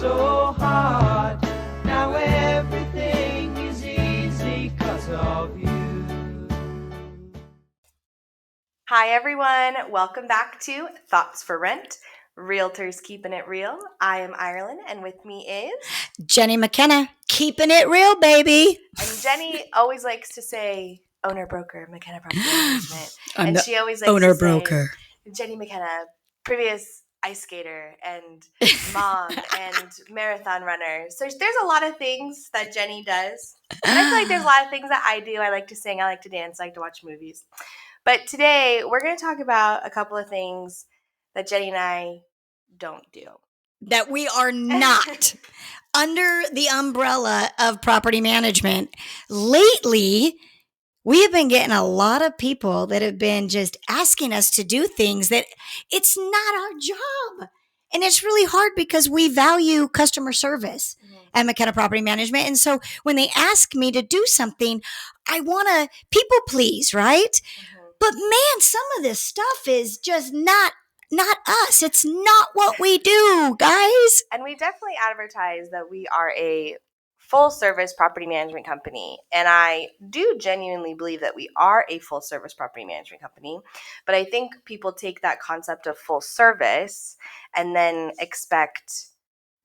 so hard. Now everything is easy 'cause of you. Hi everyone, welcome back to Thoughts for Rent, Realtors Keeping It Real. I am Ireland and with me is Jenni McKenna, keeping it real, baby. And Jenni always likes to say owner broker, McKenna Property Management. I'm and the she always likes owner to broker. say Jenni McKenna, previous ice skater and mom and marathon runner. So there's a lot of things that Jenni does. And I feel like there's a lot of things that I do. I like to sing, I like to dance, I like to watch movies. But today we're going to talk about a couple of things that Jenni and I don't do. That we are not under the umbrella of property management. Lately, we have been getting a lot of people that have been just asking us to do things that it's not our job. And it's really hard because we value customer service at McKenna Property Management. And so when they ask me to do something, I want to people please, right? But man, some of this stuff is just not us. It's not what we do, guys. And we definitely advertise that we are a full service property management company. And I do genuinely believe that we are a full service property management company. But I think people take that concept of full service and then expect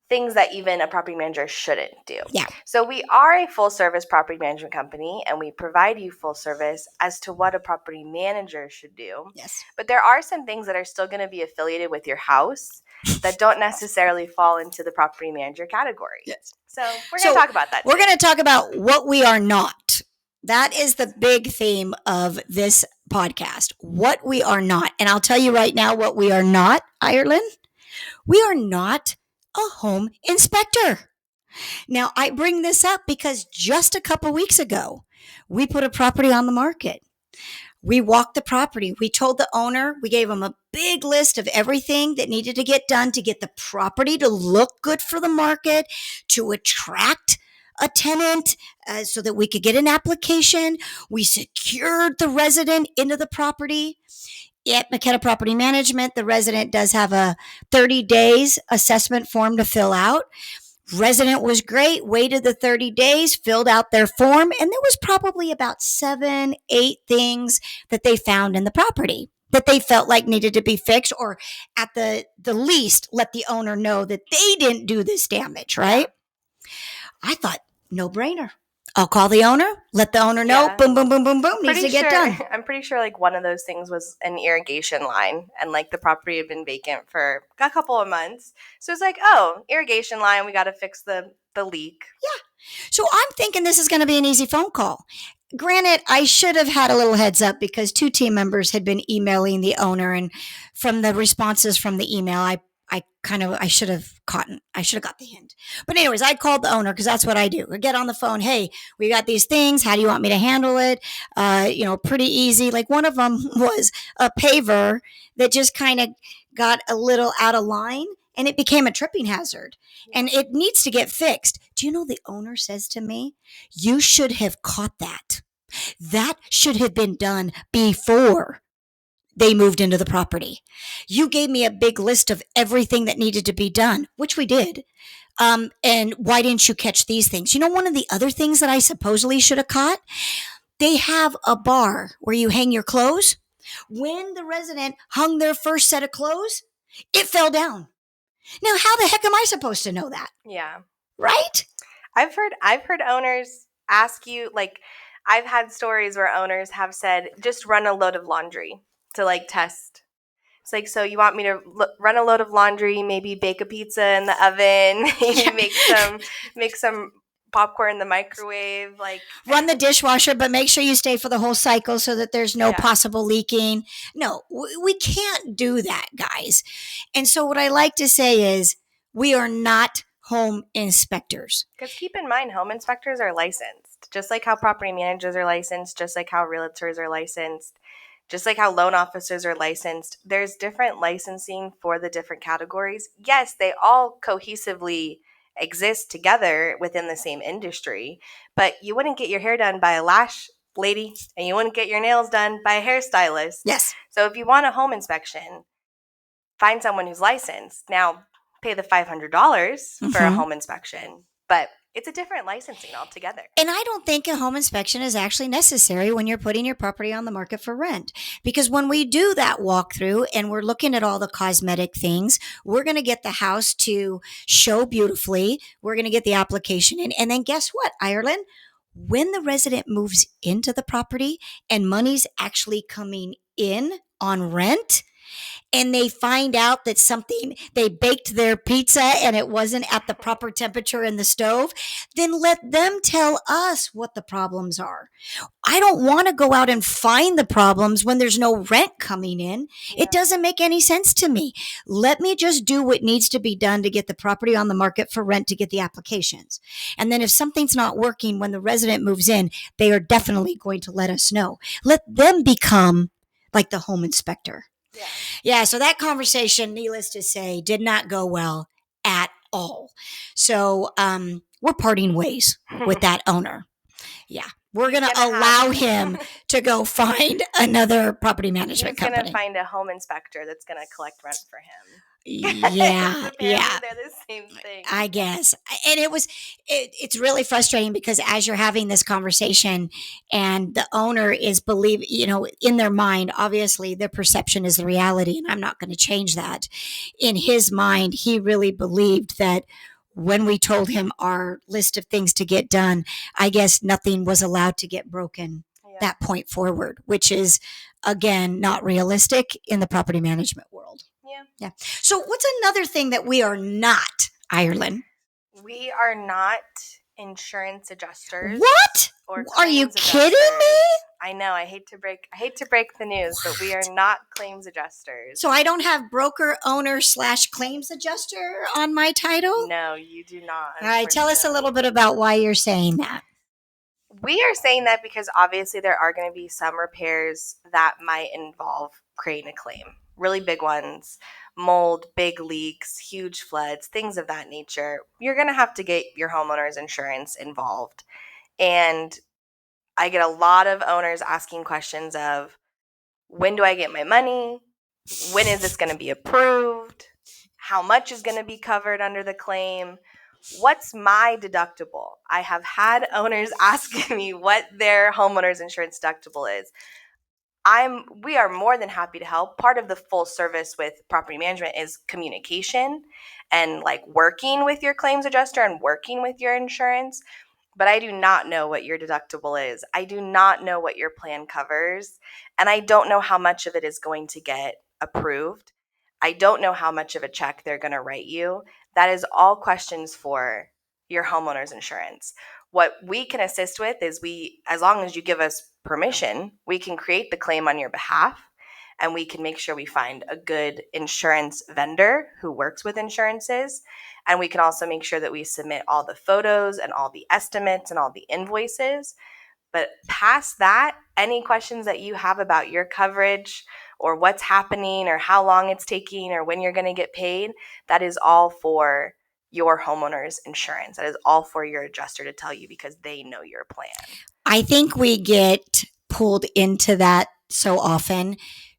things that even a property manager shouldn't do. Yeah. So we are a full service property management company and we provide you full service as to what a property manager should do. Yes. But there are some things that are still going to be affiliated with your house that don't necessarily fall into the property manager category. Yes. So we're going to talk about that today. We're going to talk about what we are not. That is the big theme of this podcast, what we are not. And I'll tell you right now what we are not, Ireland. We are not a home inspector. Now, I bring this up because just a couple weeks ago, we put a property on the market. We walked the property. We told the owner, we gave him a big list of everything that needed to get done to get the property to look good for the market, to attract a tenant so that we could get an application. We secured the resident into the property. At McKenna Property Management, the resident does have a 30 days assessment form to fill out. Resident was great, waited the 30 days, filled out their form, and there was probably about 7-8 things that they found in the property that they felt like needed to be fixed, or at the least let the owner know that they didn't do this damage, right? I thought, no brainer. I'll call the owner, let the owner know, boom, boom, boom, boom, boom, needs to get done. I'm pretty sure like one of those things was an irrigation line and like the property had been vacant for a couple of months. So it's like, oh, irrigation line, we got to fix the leak. Yeah. So I'm thinking this is going to be an easy phone call. Granted, I should have had a little heads up because 2 team members had been emailing the owner, and from the responses from the email, I should have got the hint. But anyways, I called the owner because that's what I do. I get on the phone. Hey, we got these things. How do you want me to handle it? Pretty easy. Like one of them was a paver that just kind of got a little out of line and it became a tripping hazard and it needs to get fixed. Do you know the owner says to me, you should have caught that. That should have been done before they moved into the property. You gave me a big list of everything that needed to be done, which we did. And why didn't you catch these things? You know, one of the other things that I supposedly should have caught, they have a bar where you hang your clothes. When the resident hung their first set of clothes, it fell down. Now, how the heck am I supposed to know that? Yeah. Right? I've heard owners ask you, like, I've had stories where owners have said, just run a load of laundry to like test. It's like, so you want me to run a load of laundry, maybe bake a pizza in the oven, maybe make some popcorn in the microwave, like run the dishwasher, but make sure you stay for the whole cycle so that there's no possible leaking. No, we can't do that, guys. And so what I like to say is we are not home inspectors. Because keep in mind, home inspectors are licensed, just like how property managers are licensed, just like how realtors are licensed. Just like how loan officers are licensed, there's different licensing for the different categories. Yes, they all cohesively exist together within the same industry, but you wouldn't get your hair done by a lash lady and you wouldn't get your nails done by a hairstylist. Yes. So if you want a home inspection, find someone who's licensed. Now, pay the $500 for a Mhm. home inspection, but it's a different licensing altogether. And I don't think a home inspection is actually necessary when you're putting your property on the market for rent. Because when we do that walkthrough and we're looking at all the cosmetic things, we're going to get the house to show beautifully. We're going to get the application in. And then guess what, Ireland? When the resident moves into the property and money's actually coming in on rent, and they find out that they baked their pizza and it wasn't at the proper temperature in the stove, then let them tell us what the problems are. I don't want to go out and find the problems when there's no rent coming in. Yeah. It doesn't make any sense to me. Let me just do what needs to be done to get the property on the market for rent to get the applications. And then if something's not working when the resident moves in, they are definitely going to let us know. Let them become like the home inspector. Yeah, so that conversation, needless to say, did not go well at all. So we're parting ways with that owner. Yeah, we're going to allow him to go find another property management company. He's going to find a home inspector that's going to collect rent for him. Yeah, yeah. They're the same thing, I guess. And it's really frustrating because as you're having this conversation and the owner is in their mind, obviously their perception is the reality, and I'm not going to change that. In his mind, he really believed that when we told him our list of things to get done, I guess nothing was allowed to get broken that point forward, which is, again, not realistic in the property management world. Yeah. So what's another thing that we are not, Ireland? We are not insurance adjusters. What? Are you kidding me? I know. I hate to break the news, but we are not claims adjusters. So I don't have broker owner / claims adjuster on my title? No, you do not. All right. Tell us a little bit about why you're saying that. We are saying that because obviously there are going to be some repairs that might involve creating a claim. Really big ones, mold, big leaks, huge floods, things of that nature. You're going to have to get your homeowner's insurance involved. And I get a lot of owners asking questions of, when do I get my money? When is this going to be approved? How much is going to be covered under the claim? What's my deductible? I have had owners asking me what their homeowner's insurance deductible is. We are more than happy to help. Part of the full service with property management is communication and like working with your claims adjuster and working with your insurance. But I do not know what your deductible is. I do not know what your plan covers. And I don't know how much of it is going to get approved. I don't know how much of a check they're going to write you. That is all questions for your homeowner's insurance. What we can assist with is as long as you give us permission, we can create the claim on your behalf, and we can make sure we find a good insurance vendor who works with insurances. And we can also make sure that we submit all the photos and all the estimates and all the invoices. But past that, any questions that you have about your coverage or what's happening or how long it's taking or when you're going to get paid, that is all for your homeowner's insurance. That is all for your adjuster to tell you because they know your plan. I think we get pulled into that so often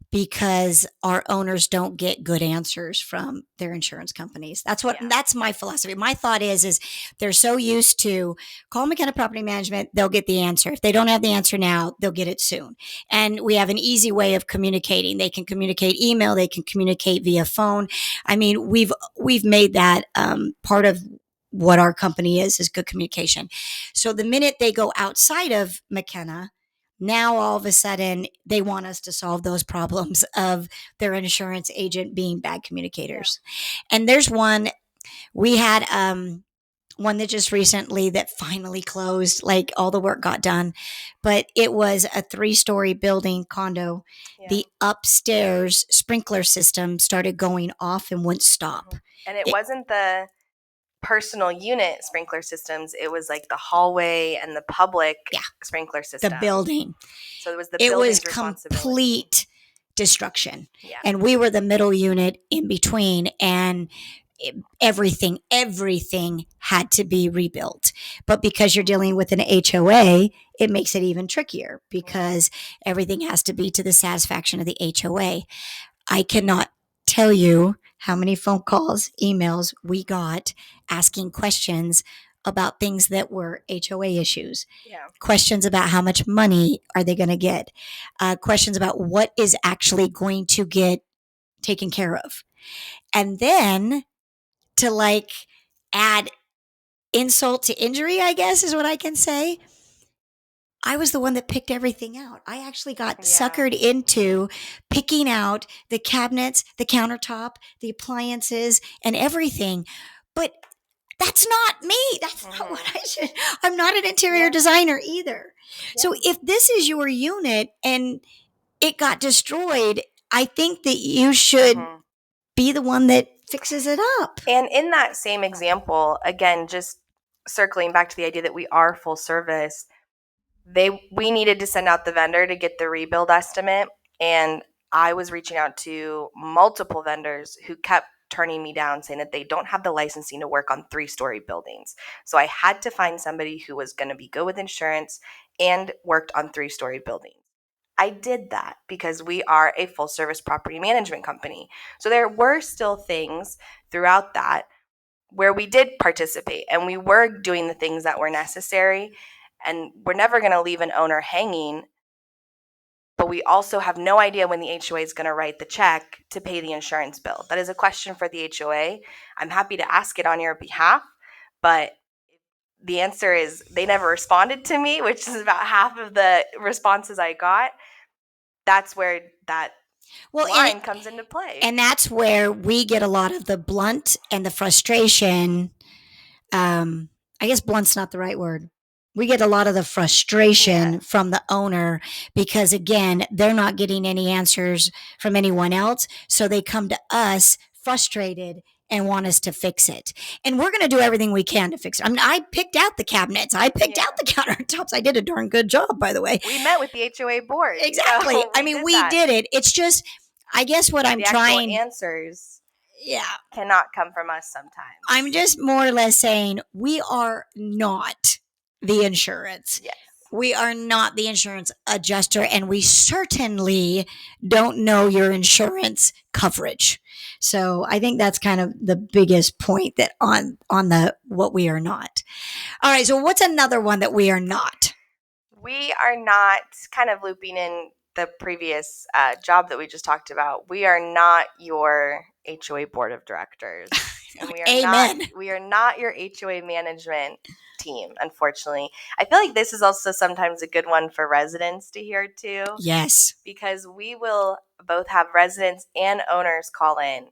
because our owners don't get good answers from their insurance companies. That's my philosophy. My thought is they're so used to call McKenna Property Management, they'll get the answer. If they don't have the answer now, they'll get it soon. And we have an easy way of communicating. They can communicate email, they can communicate via phone. I mean, we've made that part of what our company is good communication. So the minute they go outside of McKenna, now all of a sudden they want us to solve those problems of their insurance agent being bad communicators. Yeah. And there's one, we had one that just recently that finally closed, like all the work got done, but it was a 3-story building condo. Yeah. The upstairs sprinkler system started going off and wouldn't stop. And it wasn't the personal unit sprinkler systems, it was like the hallway and the public sprinkler system. The building. So it was the building's responsibility. It was complete destruction. Yeah. And we were the middle unit in between, and everything had to be rebuilt. But because you're dealing with an HOA, it makes it even trickier because everything has to be to the satisfaction of the HOA. I cannot tell you how many phone calls, emails we got asking questions about things that were HOA issues. Yeah. Questions about how much money are they going to get, questions about what is actually going to get taken care of. And then to like add insult to injury, I guess is what I can say, I was the one that picked everything out. I actually got suckered into picking out the cabinets, the countertop, the appliances, and everything. But that's not me. That's not what I should. I'm not an interior designer either. So if this is your unit and it got destroyed, I think that you should be the one that fixes it up. And in that same example, again, just circling back to the idea that we are full service, we needed to send out the vendor to get the rebuild estimate, and I was reaching out to multiple vendors who kept turning me down, saying that they don't have the licensing to work on 3-story buildings. So I had to find somebody who was going to be good with insurance and worked on 3-story buildings. I did that because we are a full service property management company. So there were still things throughout that where we did participate and we were doing the things that were necessary, and we're never going to leave an owner hanging. But we also have no idea when the HOA is going to write the check to pay the insurance bill. That is a question for the HOA. I'm happy to ask it on your behalf, but the answer is they never responded to me, which is about half of the responses I got. That's where that line comes into play. And that's where we get a lot of the blunt and the frustration. I guess blunt's not the right word. We get a lot of the frustration from the owner because, again, they're not getting any answers from anyone else. So they come to us frustrated and want us to fix it. And we're going to do everything we can to fix it. I mean, I picked out the cabinets. I picked out the countertops. I did a darn good job, by the way. We met with the HOA board. Exactly. So we did it. It's just, I guess what I'm trying. The answers cannot come from us sometimes. I'm just more or less saying we are not the insurance. Yes. We are not the insurance adjuster, and we certainly don't know your insurance coverage. So I think that's kind of the biggest point that on the what we are not. All right. So what's another one that we are not? We are not, kind of looping in the previous job that we just talked about. We are not your HOA board of directors. And we are not your HOA management team, unfortunately. I feel like this is also sometimes a good one for residents to hear too. Yes. Because we will both have residents and owners call in,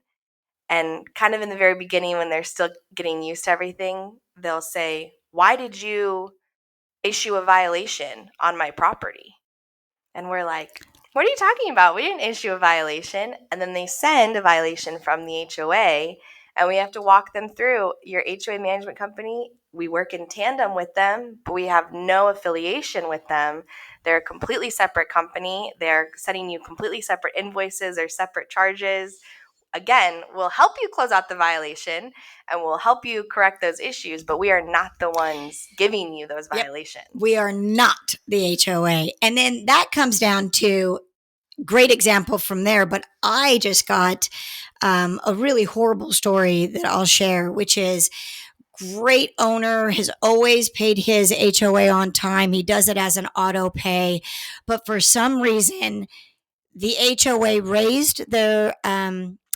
and kind of in the very beginning when they're still getting used to everything, they'll say, "Why did you issue a violation on my property?" And we're like, "What are you talking about? We didn't issue a violation." And then they send a violation from the HOA, and we have to walk them through. Your HOA management company, we work in tandem with them, but we have no affiliation with them. They're a completely separate company. They're sending you completely separate invoices or separate charges. Again, we'll help you close out the violation and we'll help you correct those issues, but we are not the ones giving you those violations. We are not the HOA. And then that comes down to great example from there, but I just got a really horrible story that I'll share, which is great owner has always paid his HOA on time. He does it as an auto pay, but for some reason, the HOA raised their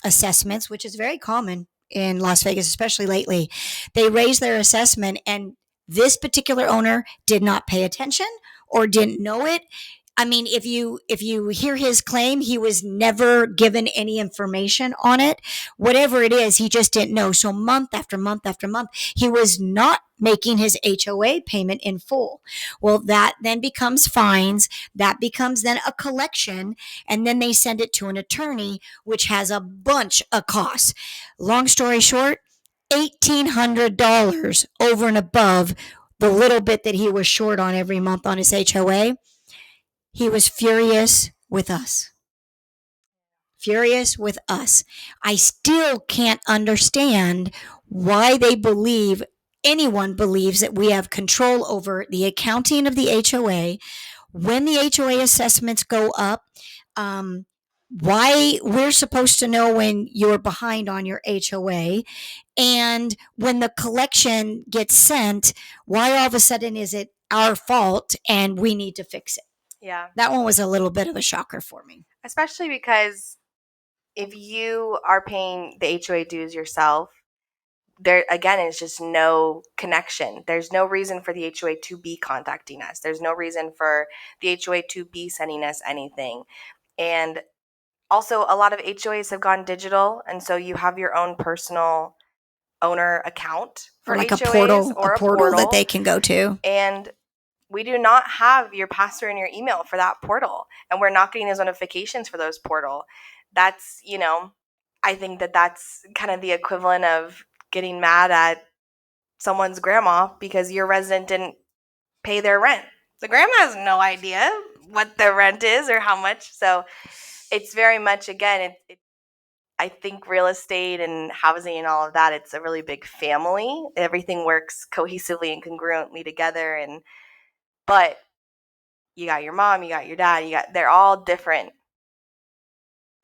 assessments, which is very common in Las Vegas, especially lately. They raised their assessment, and this particular owner did not pay attention or didn't know it. I mean, if you hear his claim, he was never given any information on it. Whatever it is, he just didn't know. So month after month after month, he was not making his HOA payment in full. Well, that then becomes fines. That becomes then a collection. And then they send it to an attorney, which has a bunch of costs. Long story short, $1,800 over and above the little bit that he was short on every month on his HOA. He was furious with us. Furious with us. I still can't understand why anyone believes that we have control over the accounting of the HOA. When the HOA assessments go up, why we're supposed to know when you're behind on your HOA, and when the collection gets sent, why all of a sudden is it our fault and we need to fix it? Yeah. That one was a little bit of a shocker for me. Especially because if you are paying the HOA dues yourself, there again is just no connection. There's no reason for the HOA to be contacting us. There's no reason for the HOA to be sending us anything. And also, a lot of HOAs have gone digital, and so you have your own personal owner account for Or like HOAs a portal that they can go to. And we do not have your password and your email for that portal, and we're not getting those notifications for those portal. That's, I think that that's kind of the equivalent of getting mad at someone's grandma because your resident didn't pay their rent. The grandma has no idea what the rent is or how much. So it's very much, again, I think real estate and housing and all of that, it's a really big family. Everything works cohesively and congruently together. But you got your mom, you got your dad, they're all different.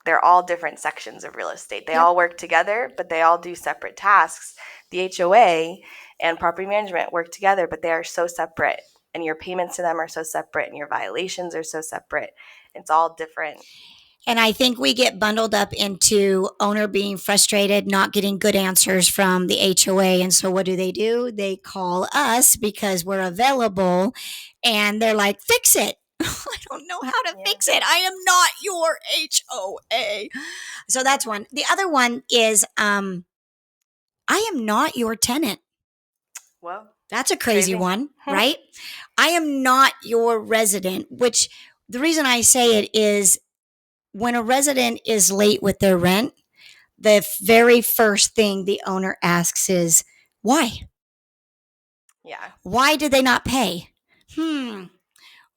They're all different sections of real estate. They all work together, but they all do separate tasks. The HOA and property management work together, but they are so separate. And your payments to them are so separate, and your violations are so separate. It's all different. And I think we get bundled up into owner being frustrated, not getting good answers from the HOA. And so what do? They call us because we're available, and they're like, fix it. I don't know how to fix it. I am not your HOA. So that's one. The other one is I am not your tenant. Well, that's a crazy one, right? I am not your resident, which the reason I say it is when a resident is late with their rent, the very first thing the owner asks is, why? Yeah. Why did they not pay?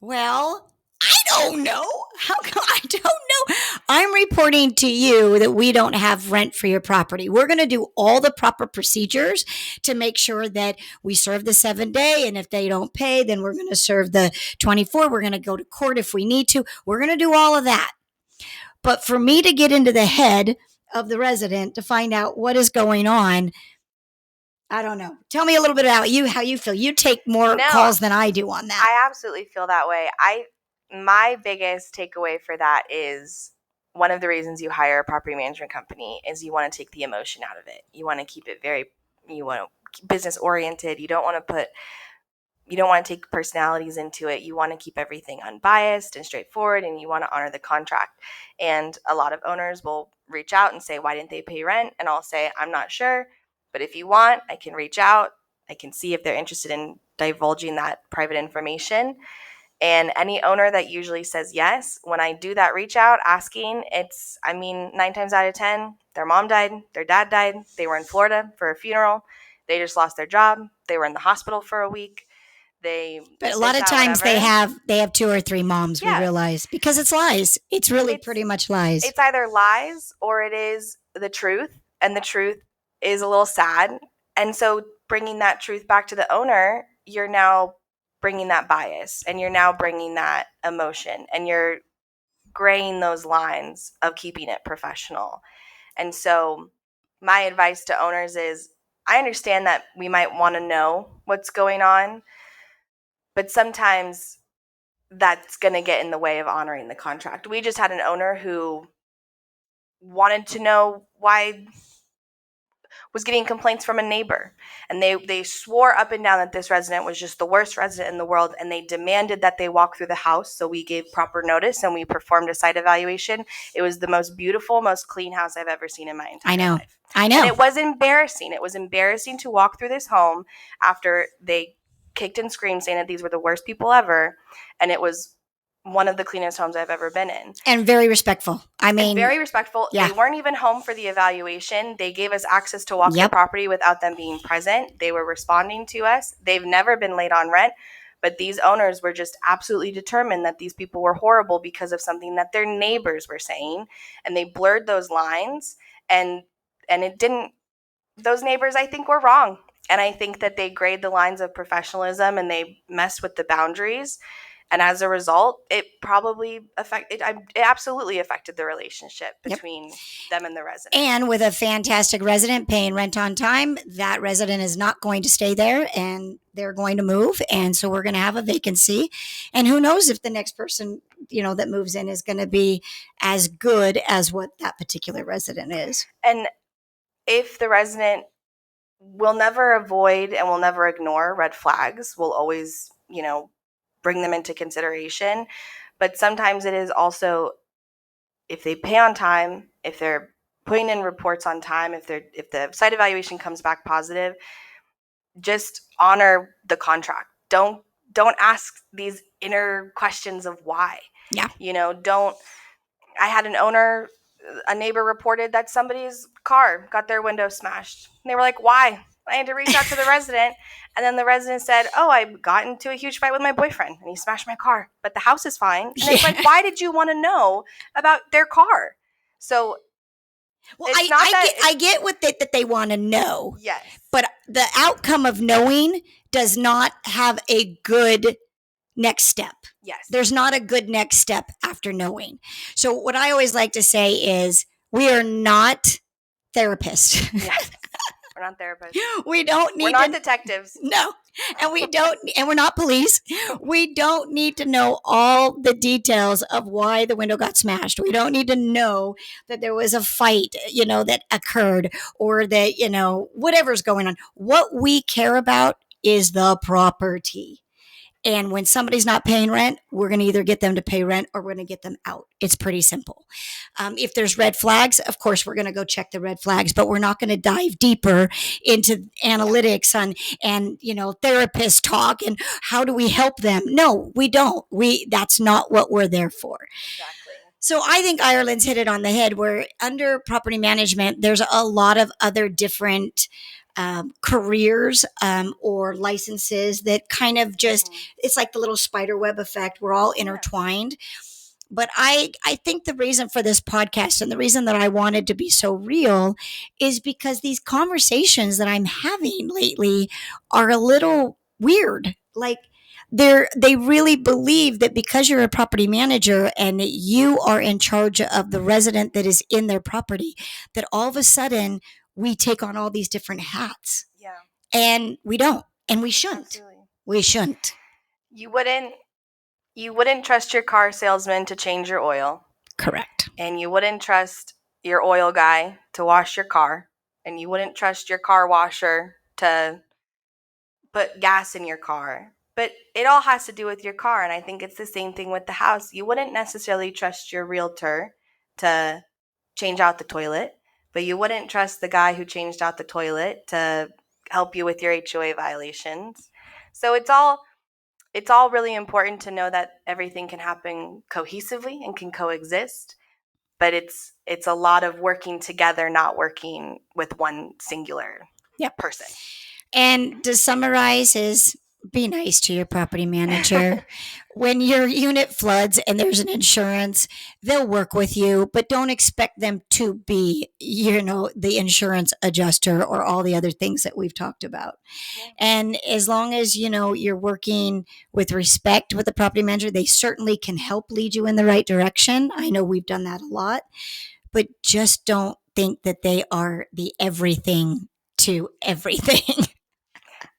Well, I don't know. How come I don't know? I'm reporting to you that we don't have rent for your property. We're going to do all the proper procedures to make sure that we serve the 7-day. And if they don't pay, then we're going to serve the 24. We're going to go to court if we need to. We're going to do all of that. But for me to get into the head of the resident to find out what is going on, I don't know. Tell me a little bit about you, how you feel. You take more calls than I do on that. I absolutely feel that way. My biggest takeaway for that is one of the reasons you hire a property management company is you want to take the emotion out of it. You want to keep it business oriented. You don't want to take personalities into it. You want to keep everything unbiased and straightforward, and you want to honor the contract. And a lot of owners will reach out and say, why didn't they pay rent? And I'll say, I'm not sure, but if you want, I can reach out. I can see if they're interested in divulging that private information. And any owner that usually says yes, when I do that reach out asking, 9 times out of 10, their mom died, their dad died, they were in Florida for a funeral, they just lost their job, they were in the hospital for a week. But a lot of times they have 2 or 3 moms, we realize, because it's lies. It's really pretty much lies. It's either lies or it is the truth, and the truth is a little sad. And so bringing that truth back to the owner, you're now bringing that bias, and you're now bringing that emotion, and you're graying those lines of keeping it professional. And so my advice to owners is, I understand that we might want to know what's going on, but sometimes that's going to get in the way of honoring the contract. We just had an owner who wanted to know why was getting complaints from a neighbor, and they swore up and down that this resident was just the worst resident in the world, and they demanded that they walk through the house. So we gave proper notice and we performed a site evaluation. It was the most beautiful, most clean house I've ever seen in my entire life. I know. And it was embarrassing. It was embarrassing to walk through this home after they kicked and screamed saying that these were the worst people ever, and it was one of the cleanest homes I've ever been in. And very respectful. Very respectful. Yeah. They weren't even home for the evaluation. They gave us access to walk the property without them being present. They were responding to us. They've never been late on rent, but these owners were just absolutely determined that these people were horrible because of something that their neighbors were saying, and they blurred those lines, and it didn't. Those neighbors, I think, were wrong, and I think that they grayed the lines of professionalism and they messed with the boundaries. And as a result, it absolutely affected the relationship between them and the resident. And with a fantastic resident paying rent on time, that resident is not going to stay there and they're going to move. And so we're going to have a vacancy. And who knows if the next person, that moves in is going to be as good as what that particular resident is. And if the resident will never avoid and will never ignore red flags, we'll always, bring them into consideration. But sometimes it is also, if they pay on time, if they're putting in reports on time, if the site evaluation comes back positive, just honor the contract. Don't ask these inner questions of why. Yeah. I had a neighbor reported that somebody's car got their window smashed. And they were like, why? I had to reach out to the resident. And then the resident said, I got into a huge fight with my boyfriend and he smashed my car, but the house is fine. And it's like, why did you want to know about their car? So I get that they want to know. Yes. But the outcome of knowing does not have a good next step. Yes. There's not a good next step after knowing. So what I always like to say is we are not therapists. Yes. We're not therapists. We're not detectives. No. And we're not police. We don't need to know all the details of why the window got smashed. We don't need to know that there was a fight, that occurred or that, whatever's going on. What we care about is the property. And when somebody's not paying rent, we're going to either get them to pay rent or we're going to get them out. It's pretty simple. If there's red flags, of course, we're going to go check the red flags, but we're not going to dive deeper into analytics and therapist talk and how do we help them? No, we don't. That's not what we're there for. Exactly. So I think Ireland's hit it on the head where under property management, there's a lot of other different careers or licenses that kind of just, it's like the little spider web effect. We're all intertwined. But I think the reason for this podcast and the reason that I wanted to be so real is because these conversations that I'm having lately are a little weird. Like they really believe that because you're a property manager and that you are in charge of the resident that is in their property, that all of a sudden we take on all these different hats. Yeah. And we don't. And we shouldn't. Absolutely. We shouldn't. You wouldn't trust your car salesman to change your oil. Correct. And you wouldn't trust your oil guy to wash your car. And you wouldn't trust your car washer to put gas in your car. But it all has to do with your car. And I think it's the same thing with the house. You wouldn't necessarily trust your realtor to change out the toilet. But you wouldn't trust the guy who changed out the toilet to help you with your HOA violations. So it's all really important to know that everything can happen cohesively and can coexist. But it's a lot of working together, not working with one singular person. And to summarize is be nice to your property manager. When your unit floods and there's an insurance, they'll work with you, but don't expect them to be, the insurance adjuster or all the other things that we've talked about. Yeah. And as long as, you're working with respect with the property manager, they certainly can help lead you in the right direction. I know we've done that a lot, but just don't think that they are the everything to everything.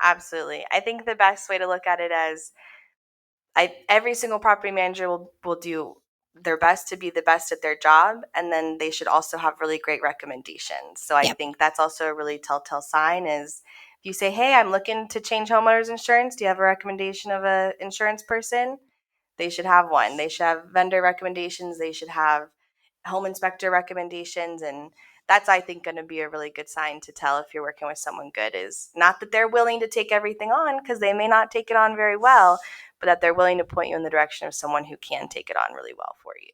Absolutely. I think the best way to look at it as every single property manager will do their best to be the best at their job, and then they should also have really great recommendations. So I think that's also a really telltale sign is if you say, hey, I'm looking to change homeowners insurance. Do you have a recommendation of an insurance person? They should have one. They should have vendor recommendations. They should have home inspector recommendations. And that's, I think, going to be a really good sign to tell if you're working with someone good is not that they're willing to take everything on because they may not take it on very well, but that they're willing to point you in the direction of someone who can take it on really well for you.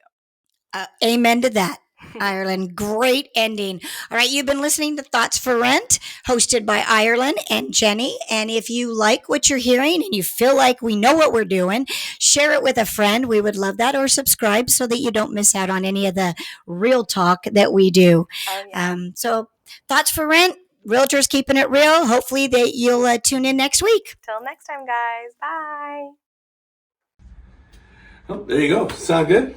Amen to that, Ireland. Great ending. All right, you've been listening to Thoughts for Rent, hosted by Ireland and Jenny. And if you like what you're hearing and you feel like we know what we're doing, share it with a friend. We would love that. Or subscribe so that you don't miss out on any of the real talk that we do. Oh, yeah. So Thoughts for Rent, realtors keeping it real. Hopefully that you'll tune in next week. Till next time, guys. Bye. Oh, there you go. Sound good?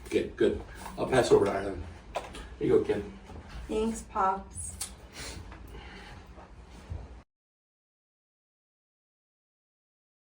Okay, good. I'll pass over to Ireland. Here you go, Kim. Thanks, Pops.